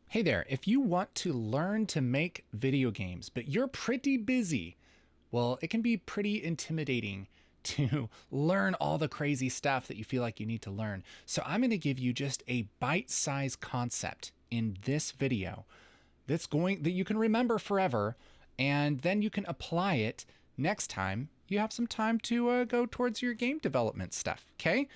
Hey there, if you want to learn to make video games, but you're pretty busy, well, it can be pretty intimidating to learn all the crazy stuff that you feel like you need to learn. So I'm going to give you just a bite-sized concept in this video that you can remember forever, and then you can apply it next time you have some time to go towards your game development stuff, okay?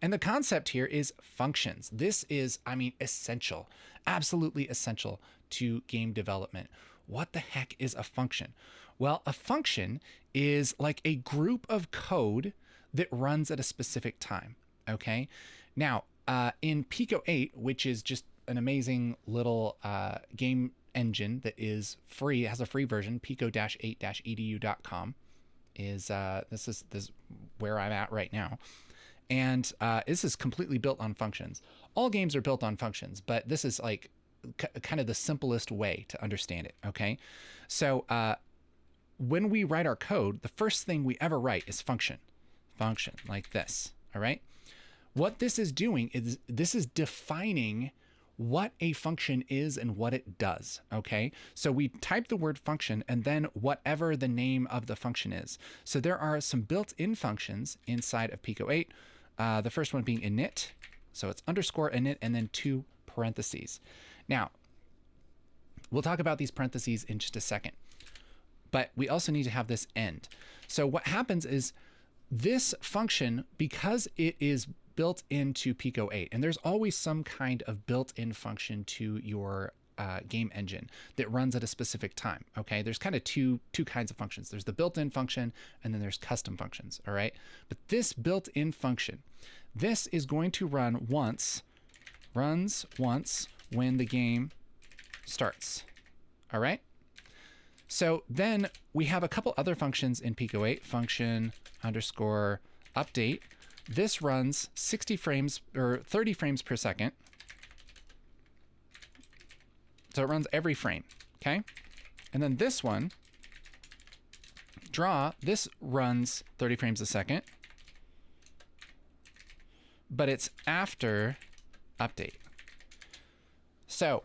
And the concept here is functions. This is, essential, absolutely essential to game development. What the heck is a function? Well, a function is like a group of code that runs at a specific time, okay? Now, in Pico-8, which is just an amazing little game engine that is free, has a free version, pico-8-edu.com, this is where I'm at right now. And this is completely built on functions. All games are built on functions, but this is like kind of the simplest way to understand it, okay? So when we write our code, the first thing we ever write is function, like this, all right? What this is doing is this is defining what a function is and what it does, okay? So we type the word function and then whatever the name of the function is. So there are some built-in functions inside of Pico-8. The first one being init. So it's underscore init and then 2 parentheses. Now, we'll talk about these parentheses in just a second, but we also need to have this end. So what happens is this function, because it is built into Pico-8, and there's always some kind of built-in function to your game engine that runs at a specific time, okay? There's kind of two kinds of functions. There's the built-in function, and then there's custom functions, all right? But this built-in function, this is going to runs once when the game starts, all right? So then we have a couple other functions in Pico-8, function underscore update. This runs 60 frames or 30 frames per second. So it runs every frame, okay? And then this one, draw, this runs 30 frames a second, but it's after update. So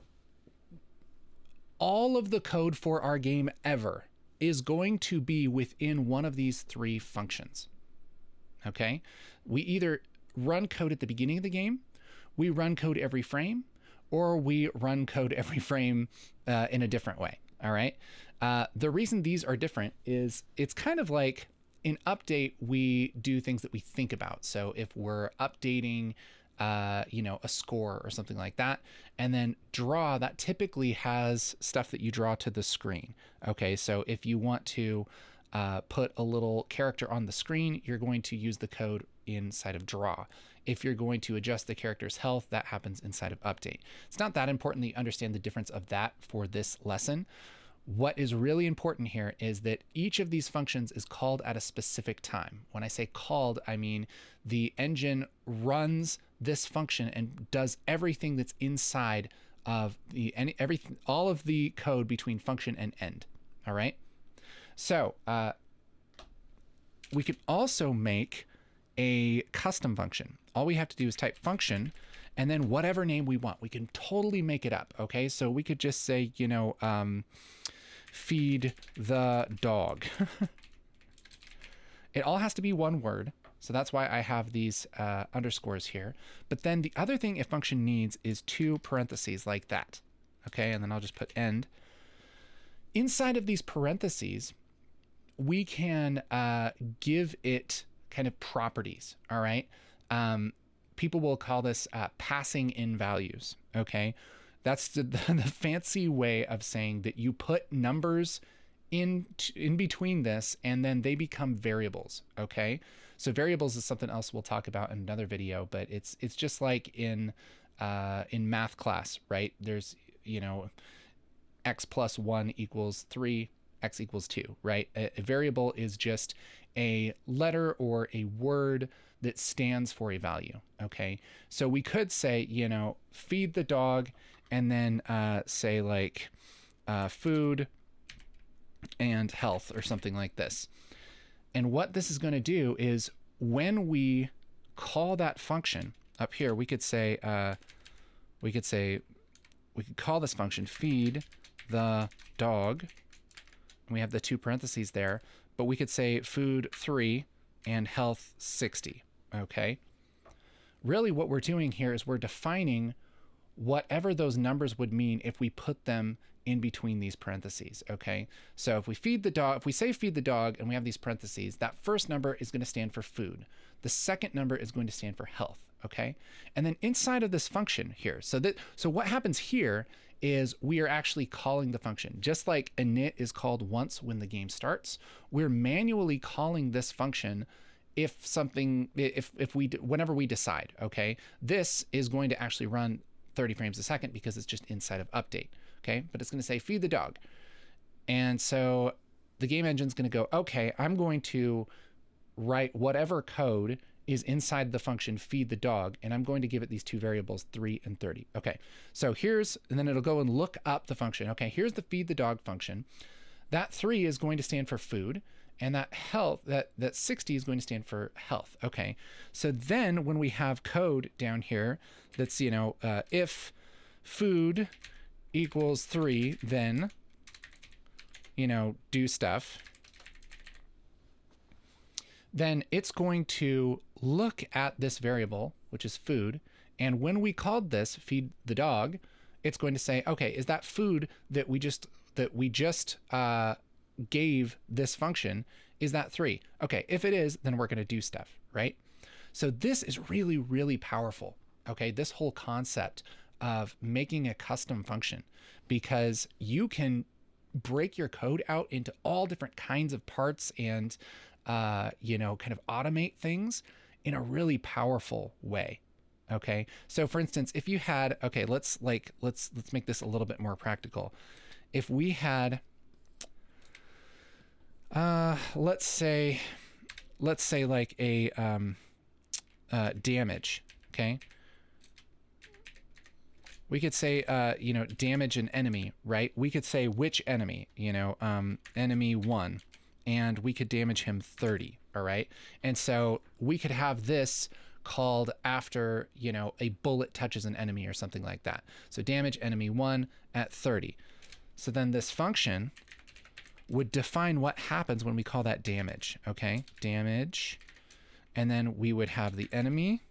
all of the code for our game ever is going to be within one of these 3 functions, okay? We either run code at the beginning of the game, we run code every frame, or we run code every frame in a different way, all right? The reason these are different is it's kind of like in update, we do things that we think about. So if we're updating, a score or something like that, and then draw, that typically has stuff that you draw to the screen, okay? So if you want to put a little character on the screen, you're going to use the code inside of draw. If you're going to adjust the character's health, that happens inside of update. It's not that important that you understand the difference of that for this lesson. What is really important here is that each of these functions is called at a specific time. When I say called, I mean the engine runs this function and does everything that's inside of all of the code between function and end, all right? So we could also make a custom function. All we have to do is type function and then whatever name we want. We can totally make it up, okay? So we could just say, feed the dog. It all has to be one word. So that's why I have these underscores here. But then the other thing a function needs is 2 parentheses like that, okay? And then I'll just put end. Inside of these parentheses, we can give it kind of properties, all right? People will call this passing in values, okay? That's the fancy way of saying that you put numbers in between this and then they become variables, okay? So variables is something else we'll talk about in another video, but it's just like in math class, right? There's, x plus 1 equals 3, x equals 2, right? A variable is just a letter or a word that stands for a value, okay? So we could say, feed the dog and then say like food and health or something like this. And what this is going to do is when we call that function up here, we could say we could call this function feed the dog. And we have the 2 parentheses there, but we could say food 3 and health 60. Okay. Really what we're doing here is we're defining whatever those numbers would mean if we put them in between these parentheses. Okay. So if we feed the dog, if we say feed the dog and we have these parentheses, that first number is going to stand for food. The second number is going to stand for health. Okay. And then inside of this function here, so what happens here is we are actually calling the function. Just like init is called once when the game starts, we're manually calling this function whenever we decide. Okay. This is going to actually run 30 frames a second because it's just inside of update. Okay. But it's going to say feed the dog. And so the game engine's going to go, okay, I'm going to write whatever code is inside the function feed the dog, and I'm going to give it these 2 variables, 3 and 30. Okay, so and then it'll go and look up the function. Okay, here's the feed the dog function. That 3 is going to stand for food, and that health, that 60 is going to stand for health. Okay, so then when we have code down here that's, if food equals 3, then, do stuff, then it's going to look at this variable, which is food. And when we called this feed the dog, it's going to say, okay, is that food that we just gave this function, is that 3? Okay, if it is, then we're going to do stuff, right? So this is really, really powerful. Okay, this whole concept of making a custom function, because you can break your code out into all different kinds of parts and kind of automate things in a really powerful way. Okay. So for instance, if you had, okay, let's make this a little bit more practical. If we had, let's say like a, damage. Okay. We could say, damage an enemy, right? We could say which enemy, enemy 1. And we could damage him 30, all right? And so we could have this called after, a bullet touches an enemy or something like that. So damage enemy 1 at 30. So then this function would define what happens when we call that damage, okay? Damage, and then we would have the enemy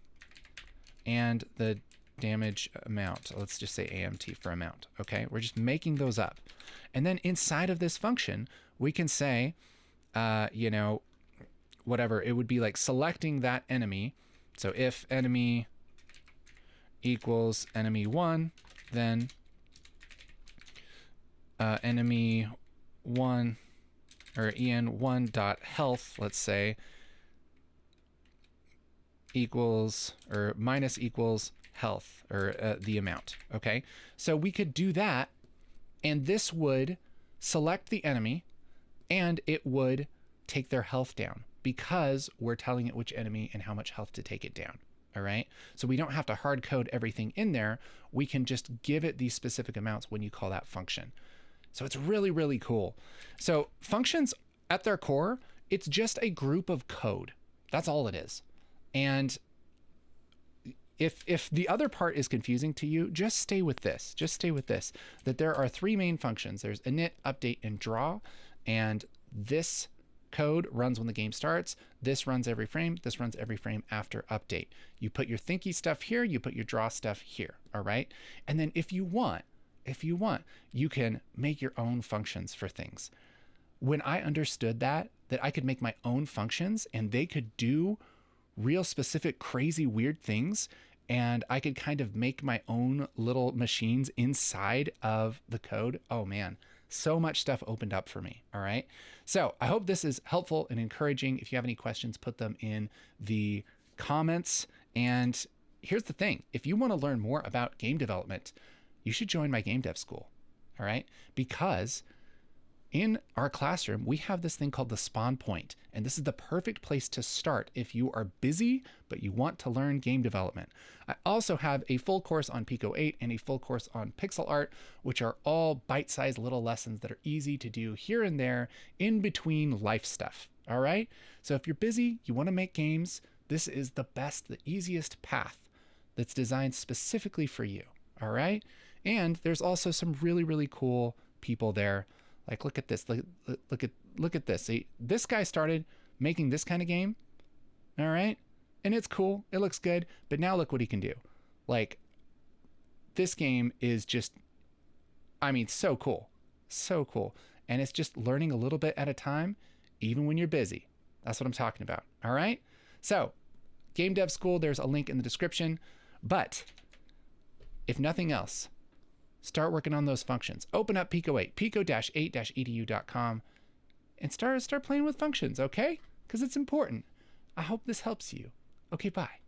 and the damage amount. Let's just say AMT for amount, okay? We're just making those up. And then inside of this function, we can say, whatever, it would be like selecting that enemy. So if enemy equals enemy 1, then enemy 1 or en1 dot health, let's say, equals or minus equals health or the amount. Okay. So we could do that, and this would select the enemy and it would take their health down because we're telling it which enemy and how much health to take it down. All right. So we don't have to hard code everything in there. We can just give it these specific amounts when you call that function. So it's really, really cool. So functions at their core, it's just a group of code. That's all it is. And if the other part is confusing to you, just stay with this. Just stay with this, that there are 3 main functions. There's init, update, and draw. And this code runs when the game starts. This runs every frame. This runs every frame after update. You put your thinky stuff here. You put your draw stuff here. All right. And then if you want, you can make your own functions for things. When I understood that I could make my own functions and they could do real specific, crazy, weird things, and I could kind of make my own little machines inside of the code. Oh man, so much stuff opened up for me. All right. So I hope this is helpful and encouraging. If you have any questions, put them in the comments. And here's the thing. If you want to learn more about game development, you should join my game dev school. All right. Because in our classroom, we have this thing called the spawn point, and this is the perfect place to start if you are busy, but you want to learn game development. I also have a full course on PICO-8 and a full course on pixel art, which are all bite-sized little lessons that are easy to do here and there in between life stuff. All right. So if you're busy, you want to make games, this is the best, the easiest path that's designed specifically for you. All right. And there's also some really, really cool people there. Like, look at this. Look at this. See, this guy started making this kind of game. All right. And it's cool. It looks good. But now look what he can do. Like, this game is just, I mean, so cool. So cool. And it's just learning a little bit at a time, even when you're busy. That's what I'm talking about. All right. So, Game Dev School, there's a link in the description. But if nothing else, start working on those functions. Open up PICO-8, pico-8-edu.com, and start playing with functions, okay? Because it's important. I hope this helps you. Okay, bye.